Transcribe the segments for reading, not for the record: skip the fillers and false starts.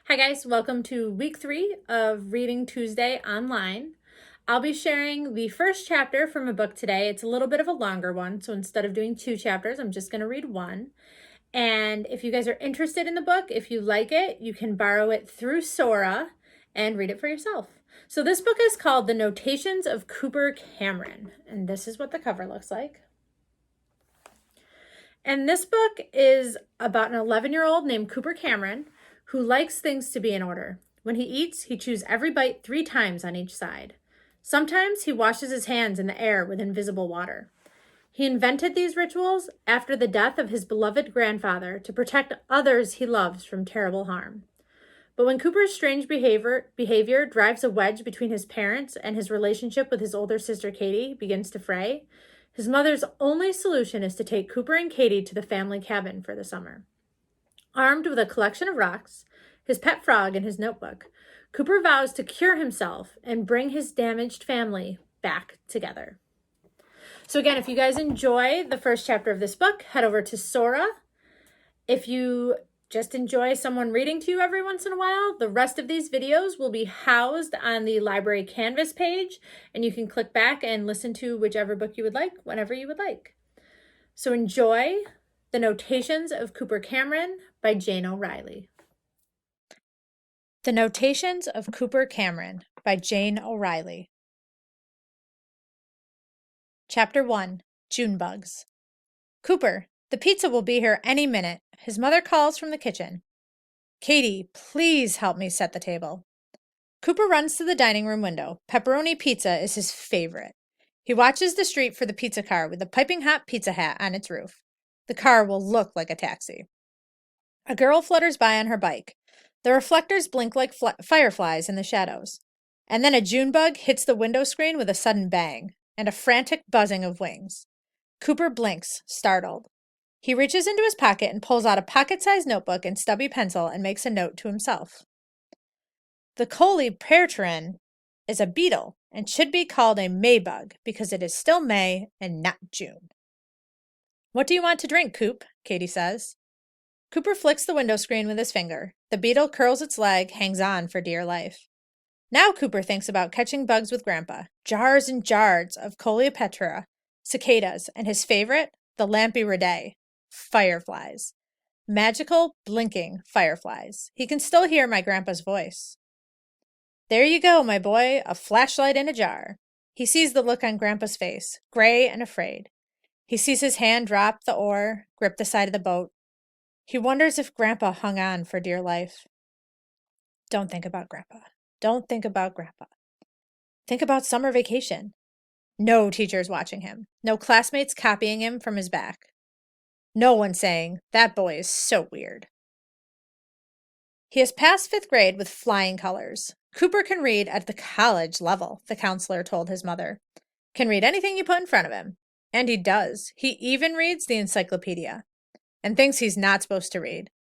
Hi guys, welcome to week 3 of Reading Tuesday online. I'll be sharing the first chapter from a book today. It's a little bit of a longer one, so instead of doing 2 chapters, I'm just going to read one. And if you guys are interested in the book, if you like it, you can borrow it through Sora and read it for yourself. So this book is called The Notations of Cooper Cameron, and this is what the cover looks like. And this book is about an 11-year-old named Cooper Cameron who likes things to be in order. When he eats, he chews every bite 3 times on each side. Sometimes he washes his hands in the air with invisible water. He invented these rituals after the death of his beloved grandfather to protect others he loves from terrible harm. But when Cooper's strange behavior drives a wedge between his parents and his relationship with his older sister Katie begins to fray, his mother's only solution is to take Cooper and Katie to the family cabin for the summer. Armed with a collection of rocks, his pet frog, and his notebook, Cooper vows to cure himself and bring his damaged family back together. So again, if you guys enjoy the first chapter of this book, head over to Sora. If you just enjoy someone reading to you every once in a while, the rest of these videos will be housed on the library Canvas page, and you can click back and listen to whichever book you would like, whenever you would like. So enjoy The Notations of Cooper Cameron by Jane O'Reilly. The Notations of Cooper Cameron by Jane O'Reilly. Chapter 1, June Bugs. Cooper, the pizza will be here any minute. His mother calls from the kitchen. Katie, please help me set the table. Cooper runs to the dining room window. Pepperoni pizza is his favorite. He watches the street for the pizza car with the piping hot pizza hat on its roof. The car will look like a taxi. A girl flutters by on her bike. The reflectors blink like fireflies in the shadows. And then a June bug hits the window screen with a sudden bang and a frantic buzzing of wings. Cooper blinks, startled. He reaches into his pocket and pulls out a pocket-sized notebook and stubby pencil and makes a note to himself. The coleoptera is a beetle and should be called a Maybug because it is still May and not June. What do you want to drink, Coop? Katie says. Cooper flicks the window screen with his finger. The beetle curls its leg, hangs on for dear life. Now Cooper thinks about catching bugs with Grandpa. Jars and jars of coleoptera, cicadas, and his favorite, the Lampyridae, fireflies. Magical, blinking fireflies. He can still hear my grandpa's voice. There you go, my boy, a flashlight in a jar. He sees the look on Grandpa's face, gray and afraid. He sees his hand drop the oar, grip the side of the boat. He wonders if Grandpa hung on for dear life. Don't think about Grandpa. Don't think about Grandpa. Think about summer vacation. No teachers watching him. No classmates copying him from his back. No one saying, that boy is so weird. He has passed 5th grade with flying colors. Cooper can read at the college level, the counselor told his mother. Can read anything you put in front of him. And he does. He even reads the encyclopedia. And thinks he's not supposed to read,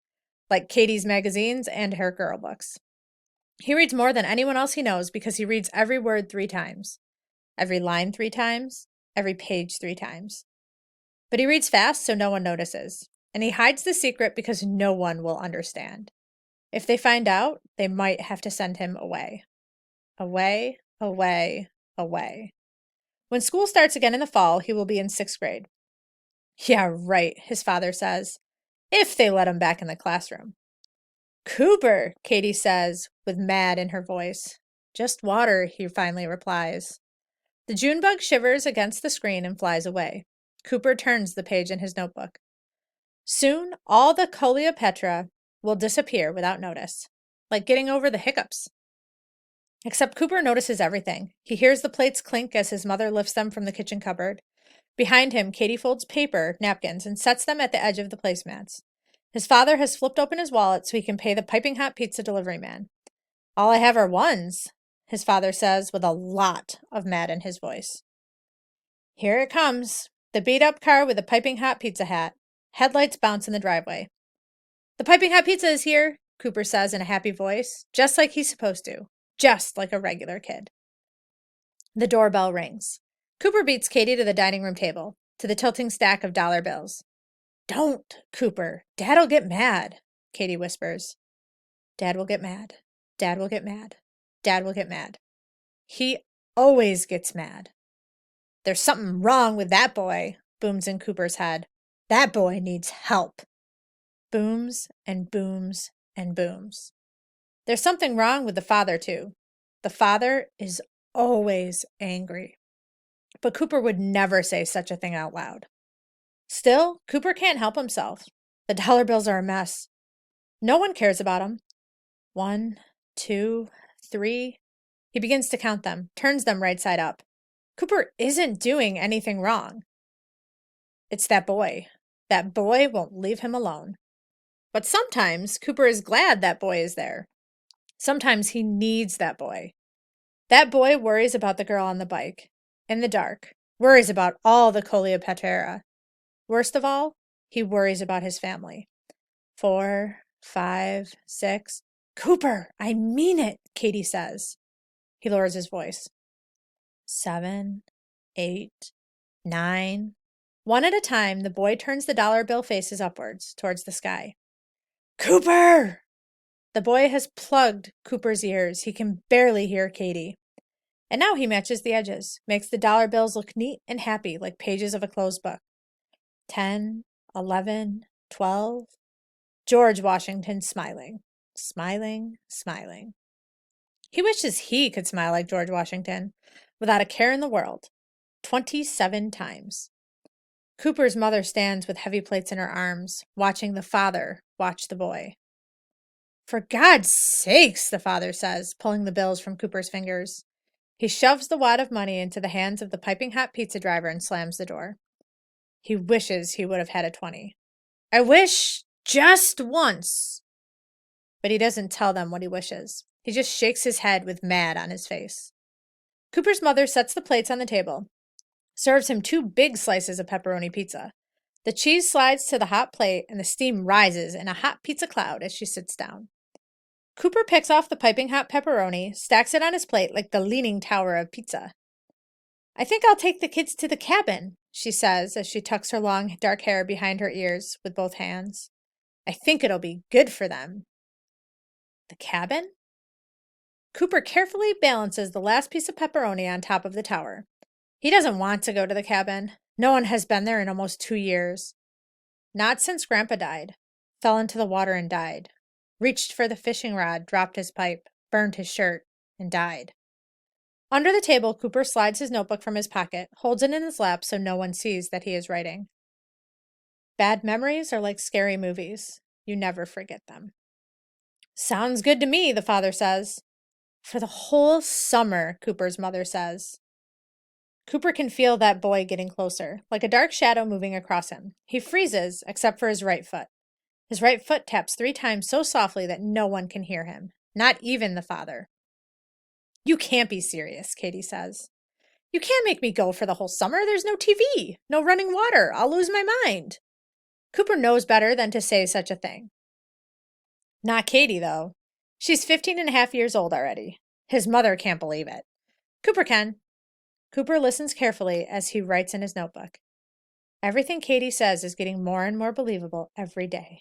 like Katie's magazines and her girl books. He reads more than anyone else he knows because he reads every word 3 times, every line 3 times, every page 3 times. But he reads fast so no one notices, and he hides the secret because no one will understand. If they find out, they might have to send him away. Away, away, away. When school starts again in the fall, he will be in 6th grade. Yeah, right, his father says, if they let him back in the classroom. Cooper, Katie says, with mad in her voice. Just water, he finally replies. The June bug shivers against the screen and flies away. Cooper turns the page in his notebook. Soon, all the coleoptera will disappear without notice, like getting over the hiccups. Except Cooper notices everything. He hears the plates clink as his mother lifts them from the kitchen cupboard. Behind him, Katie folds paper, napkins, and sets them at the edge of the placemats. His father has flipped open his wallet so he can pay the piping hot pizza delivery man. All I have are ones, his father says with a lot of mad in his voice. Here it comes, the beat-up car with the piping hot pizza hat. Headlights bounce in the driveway. The piping hot pizza is here, Cooper says in a happy voice, just like he's supposed to, just like a regular kid. The doorbell rings. Cooper beats Katie to the dining room table, to the tilting stack of dollar bills. Don't, Cooper. Dad'll get mad, Katie whispers. Dad will get mad. Dad will get mad. Dad will get mad. He always gets mad. There's something wrong with that boy, booms in Cooper's head. That boy needs help. Booms and booms and booms. There's something wrong with the father, too. The father is always angry. But Cooper would never say such a thing out loud. Still, Cooper can't help himself. The dollar bills are a mess. No one cares about them. 1, 2, 3. He begins to count them, turns them right side up. Cooper isn't doing anything wrong. It's that boy. That boy won't leave him alone. But sometimes Cooper is glad that boy is there. Sometimes he needs that boy. That boy worries about the girl on the bike, in the dark, worries about all the Coleoptera. Worst of all, he worries about his family. 4, 5, 6. Cooper, I mean it, Katie says. He lowers his voice. 7, 8, 9. One at a time, the boy turns the dollar bill faces upwards, towards the sky. Cooper! The boy has plugged Cooper's ears. He can barely hear Katie. And now he matches the edges, makes the dollar bills look neat and happy like pages of a closed book. 10, 11, 12. George Washington smiling, smiling, smiling. He wishes he could smile like George Washington, without a care in the world. 27 times. Cooper's mother stands with heavy plates in her arms, watching the father watch the boy. For God's sakes, the father says, pulling the bills from Cooper's fingers. He shoves the wad of money into the hands of the piping hot pizza driver and slams the door. He wishes he would have had a 20. I wish just once. But he doesn't tell them what he wishes. He just shakes his head with mad on his face. Cooper's mother sets the plates on the table, serves him 2 big slices of pepperoni pizza. The cheese slides to the hot plate and the steam rises in a hot pizza cloud as she sits down. Cooper picks off the piping hot pepperoni, stacks it on his plate like the Leaning Tower of pizza. I think I'll take the kids to the cabin, she says as she tucks her long dark hair behind her ears with both hands. I think it'll be good for them. The cabin? Cooper carefully balances the last piece of pepperoni on top of the tower. He doesn't want to go to the cabin. No one has been there in almost 2 years. Not since Grandpa died. Fell into the water and died. Reached for the fishing rod, dropped his pipe, burned his shirt, and died. Under the table, Cooper slides his notebook from his pocket, holds it in his lap so no one sees that he is writing. Bad memories are like scary movies. You never forget them. Sounds good to me, the father says. For the whole summer, Cooper's mother says. Cooper can feel that boy getting closer, like a dark shadow moving across him. He freezes, except for his right foot. His right foot taps 3 times so softly that no one can hear him, not even the father. You can't be serious, Katie says. You can't make me go for the whole summer. There's no TV, no running water. I'll lose my mind. Cooper knows better than to say such a thing. Not Katie, though. She's 15 and a half years old already. His mother can't believe it. Cooper can. Cooper listens carefully as he writes in his notebook. Everything Katie says is getting more and more believable every day.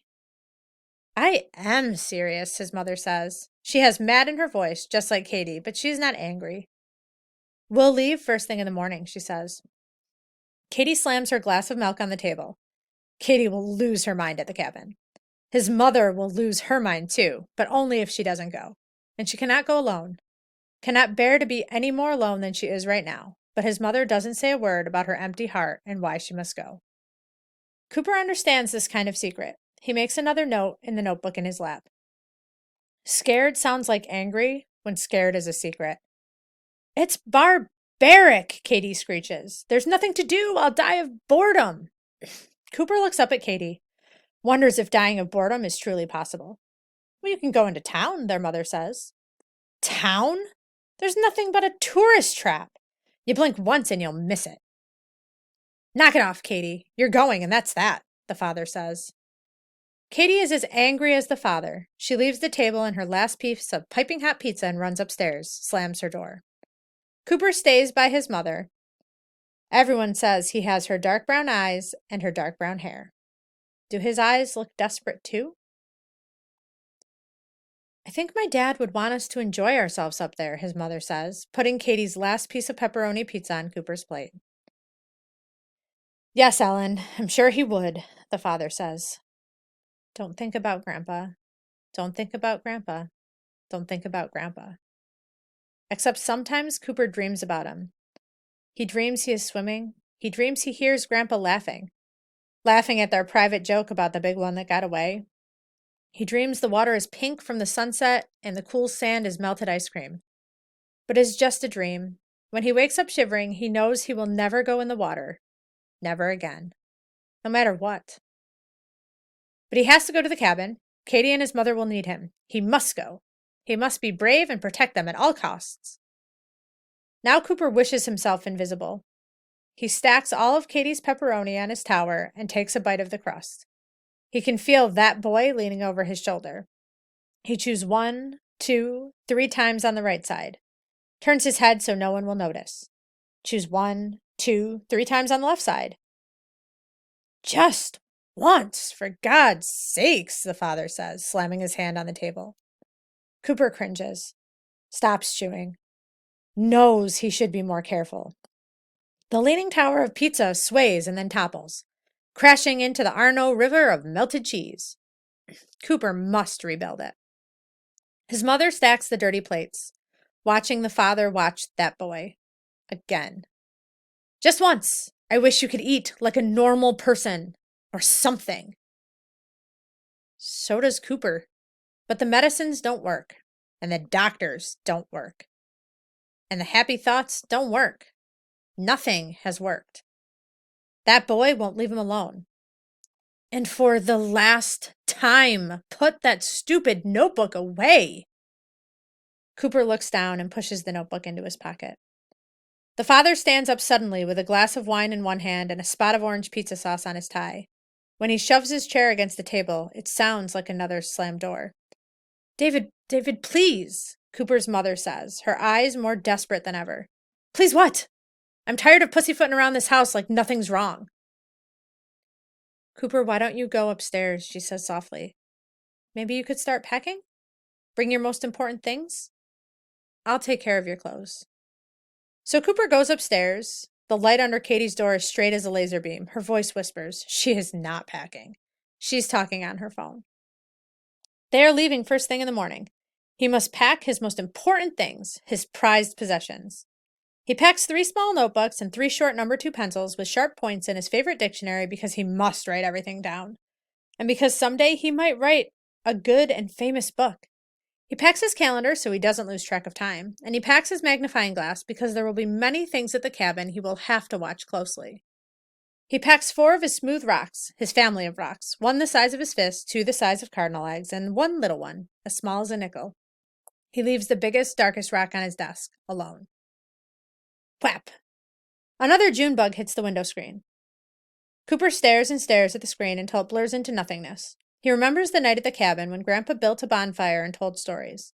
I am serious, his mother says. She has mad in her voice, just like Katie, but she's not angry. We'll leave first thing in the morning, she says. Katie slams her glass of milk on the table. Katie will lose her mind at the cabin. His mother will lose her mind too, but only if she doesn't go. And she cannot go alone. Cannot bear to be any more alone than she is right now. But his mother doesn't say a word about her empty heart and why she must go. Cooper understands this kind of secret. He makes another note in the notebook in his lap. Scared sounds like angry when scared is a secret. It's barbaric, Katie screeches. There's nothing to do. I'll die of boredom. Cooper looks up at Katie, wonders if dying of boredom is truly possible. Well, you can go into town, their mother says. Town? There's nothing but a tourist trap. You blink once and you'll miss it. Knock it off, Katie. You're going, and that's that, the father says. Katie is as angry as the father. She leaves the table and her last piece of piping hot pizza and runs upstairs, slams her door. Cooper stays by his mother. Everyone says he has her dark brown eyes and her dark brown hair. Do his eyes look desperate too? I think my dad would want us to enjoy ourselves up there, his mother says, putting Katie's last piece of pepperoni pizza on Cooper's plate. Yes, Ellen, I'm sure he would, the father says. Don't think about Grandpa. Don't think about Grandpa. Don't think about Grandpa. Except sometimes Cooper dreams about him. He dreams he is swimming. He dreams he hears Grandpa laughing at their private joke about the big one that got away. He dreams the water is pink from the sunset and the cool sand is melted ice cream. But it's just a dream. When he wakes up shivering, he knows he will never go in the water. Never again. No matter what. But he has to go to the cabin. Katie and his mother will need him. He must go. He must be brave and protect them at all costs. Now Cooper wishes himself invisible. He stacks all of Katie's pepperoni on his tower and takes a bite of the crust. He can feel that boy leaning over his shoulder. He chews 1, 2, 3 times on the right side. Turns his head so no one will notice. Chews 1, 2, 3 times on the left side. Just once, for God's sakes, the father says, slamming his hand on the table. Cooper cringes, stops chewing, knows he should be more careful. The leaning tower of pizza sways and then topples, crashing into the Arno River of melted cheese. Cooper must rebuild it. His mother stacks the dirty plates, watching the father watch that boy. Again. Just once, I wish you could eat like a normal person, or something. So does Cooper. But the medicines don't work, and the doctors don't work. And the happy thoughts don't work. Nothing has worked. That boy won't leave him alone. And for the last time, put that stupid notebook away. Cooper looks down and pushes the notebook into his pocket. The father stands up suddenly with a glass of wine in one hand and a spot of orange pizza sauce on his tie. When he shoves his chair against the table, it sounds like another slammed door. David, please, Cooper's mother says, her eyes more desperate than ever. Please what? I'm tired of pussyfooting around this house like nothing's wrong. Cooper, why don't you go upstairs, she says softly. Maybe you could start packing? Bring your most important things? I'll take care of your clothes. So Cooper goes upstairs. The light under Katie's door is straight as a laser beam. Her voice whispers, she is not packing. She's talking on her phone. They are leaving first thing in the morning. He must pack his most important things, his prized possessions. He packs 3 small notebooks and 3 short number 2 pencils with sharp points in his favorite dictionary because he must write everything down. And because someday he might write a good and famous book. He packs his calendar so he doesn't lose track of time. And he packs his magnifying glass because there will be many things at the cabin he will have to watch closely. He packs 4 of his smooth rocks, his family of rocks, 1 the size of his fist, 2 the size of cardinal eggs, and 1 little one, as small as a nickel. He leaves the biggest, darkest rock on his desk, alone. Whap! Another June bug hits the window screen. Cooper stares and stares at the screen until it blurs into nothingness. He remembers the night at the cabin when Grandpa built a bonfire and told stories.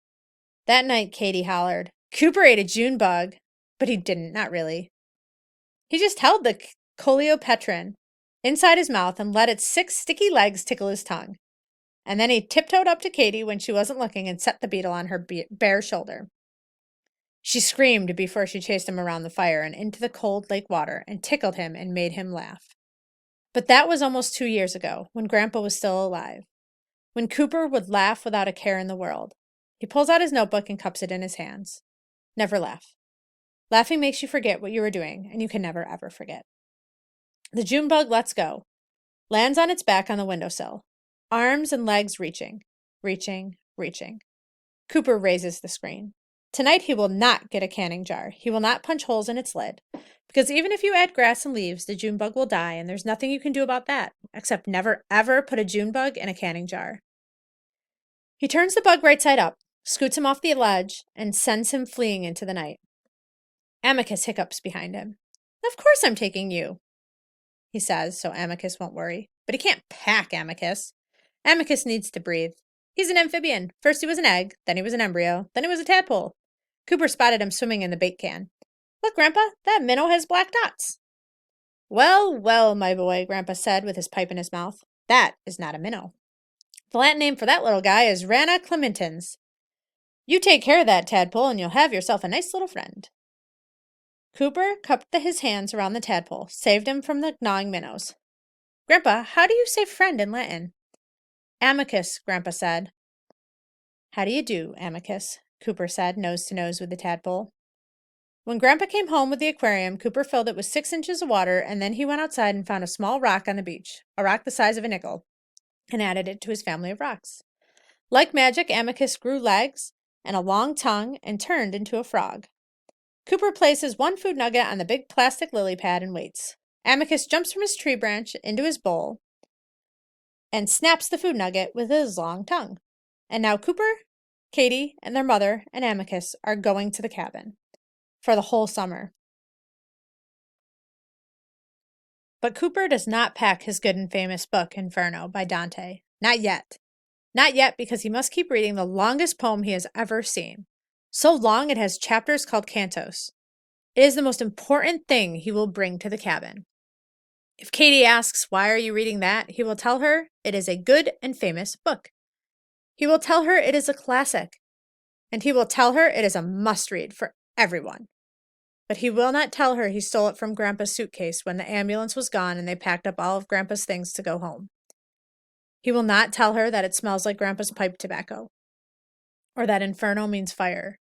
That night, Katie hollered, Cooper ate a June bug, but he didn't, not really. He just held the coleopteren inside his mouth and let its 6 sticky legs tickle his tongue. And then he tiptoed up to Katie when she wasn't looking and set the beetle on her bare shoulder. She screamed before she chased him around the fire and into the cold lake water and tickled him and made him laugh. But that was almost 2 years ago, when Grandpa was still alive. When Cooper would laugh without a care in the world. He pulls out his notebook and cups it in his hands. Never laugh. Laughing makes you forget what you were doing, and you can never ever forget. The June bug lets go. Lands on its back on the windowsill. Arms and legs reaching. Reaching. Cooper raises the screen. Tonight he will not get a canning jar. He will not punch holes in its lid. Because even if you add grass and leaves, the June bug will die, and there's nothing you can do about that, except never ever put a June bug in a canning jar. He turns the bug right side up, scoots him off the ledge, and sends him fleeing into the night. Amicus hiccups behind him. Of course I'm taking you, he says, so Amicus won't worry. But he can't pack Amicus. Amicus needs to breathe. He's an amphibian. First he was an egg, then he was an embryo, then he was a tadpole. Cooper spotted him swimming in the bait can. Look, Grandpa, that minnow has black dots. Well, well, my boy, Grandpa said with his pipe in his mouth. That is not a minnow. The Latin name for that little guy is Rana clementans. You take care of that tadpole and you'll have yourself a nice little friend. Cooper cupped his hands around the tadpole, saved him from the gnawing minnows. Grandpa, how do you say friend in Latin? Amicus, Grandpa said. How do you do, Amicus? Cooper said, nose to nose with the tadpole. When Grandpa came home with the aquarium, Cooper filled it with 6 inches of water, and then he went outside and found a small rock on the beach, a rock the size of a nickel, and added it to his family of rocks. Like magic, Amicus grew legs and a long tongue and turned into a frog. Cooper places 1 food nugget on the big plastic lily pad and waits. Amicus jumps from his tree branch into his bowl and snaps the food nugget with his long tongue. And now Cooper, Katie, and their mother and Amicus are going to the cabin for the whole summer. But Cooper does not pack his good and famous book, Inferno, by Dante. Not yet. Not yet, because he must keep reading the longest poem he has ever seen. So long it has chapters called cantos. It is the most important thing he will bring to the cabin. If Katie asks, why are you reading that? He will tell her it is a good and famous book. He will tell her it is a classic. And he will tell her it is a must-read for everyone. But he will not tell her he stole it from Grandpa's suitcase when the ambulance was gone and they packed up all of Grandpa's things to go home. He will not tell her that it smells like Grandpa's pipe tobacco, or that inferno means fire.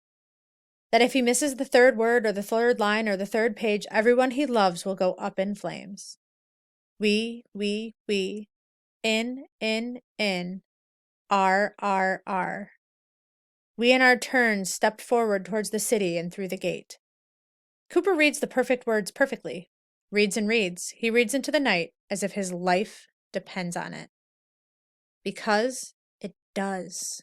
That if he misses the 3rd word or the 3rd line or the 3rd page, everyone he loves will go up in flames. We, in, R. We in our turn stepped forward towards the city and through the gate. Cooper reads the perfect words perfectly. Reads and reads. He reads into the night as if his life depends on it. Because it does.